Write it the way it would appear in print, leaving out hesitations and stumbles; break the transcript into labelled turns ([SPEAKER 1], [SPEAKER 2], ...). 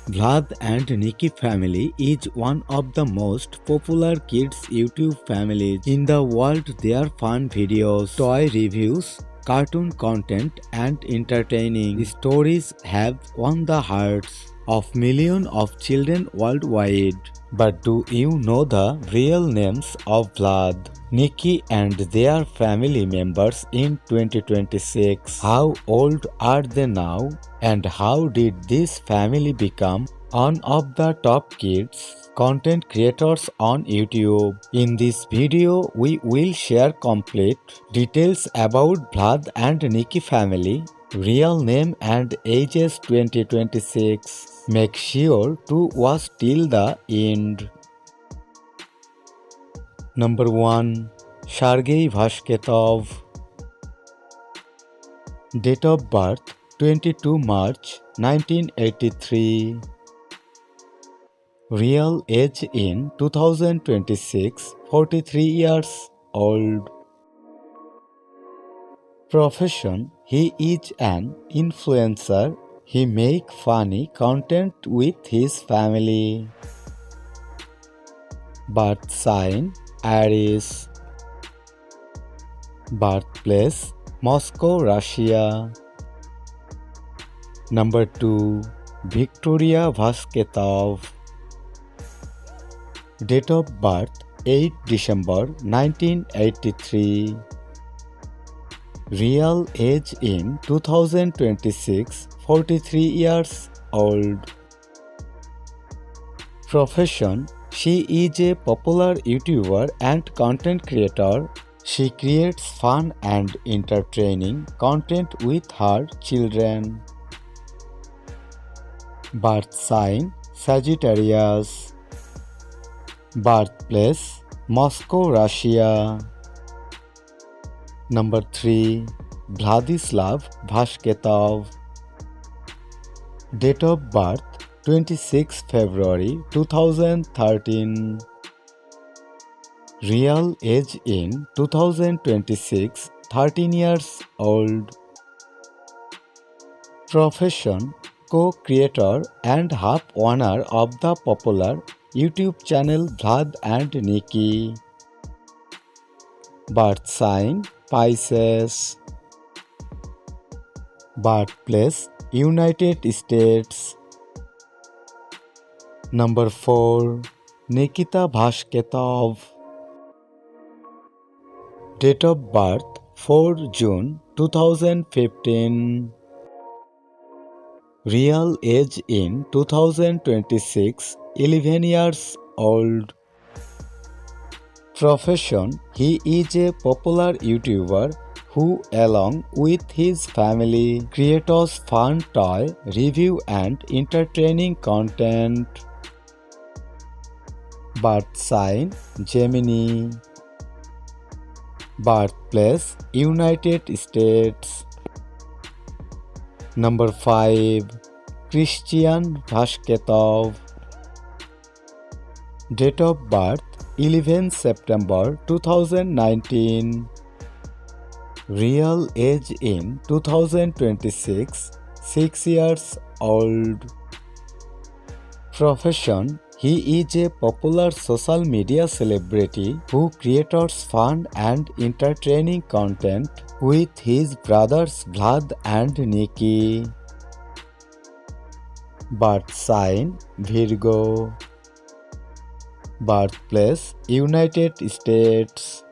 [SPEAKER 1] Vlad and Nikki family is one of the most popular kids YouTube families in the world. Their fun videos, toy reviews, cartoon content and entertaining stories have won the hearts of millions of children worldwide. But do you know the real names of Vlad, Nikki and their family members in 2026? How old are they now? And how did this family become one of the top kids content creators on YouTube? In this video, we will share complete details about Vlad and Nikki family, real name and ages 2026. Make sure to watch till the end. Number 1. Sergei Vashketov. Date of birth 22 March 1983. Real age in 2026 43 years old. Profession: he is an influencer. He make funny content with his family. Birth sign: Aries. Birthplace: Moscow, Russia. Number 2. Victoria Vashketov. Date of birth 8 December 1983. Real age in 2026 43 years old. Profession: she is a popular YouTuber and content creator. She creates fun and entertaining content with her children. Birth sign: Sagittarius. Birthplace: Moscow, Russia. Number 3. Vladislav Vashketov. Date of birth 26 February 2013. Real age in 2026 13 years old. Profession: co-creator and half owner of the popular YouTube channel Vlad and Nikki. Birth sign: Pisces. Birthplace: United States. Number 4. Nikita Vashketov. Date of birth 4 June 2015. Real age in 2026 11 years old. Profession: he is a popular YouTuber who, along with his family, creates fun toy review and entertaining content. Birth sign: Gemini. Birthplace: United States. Number 5. Christian Vashketov. Date of birth 11 September 2019. Real age in 2026 6 years old. Profession: he is a popular social media celebrity who creates fun and entertaining content with his brothers Vlad and Nikki. Birth sign: Virgo. Birthplace: United States.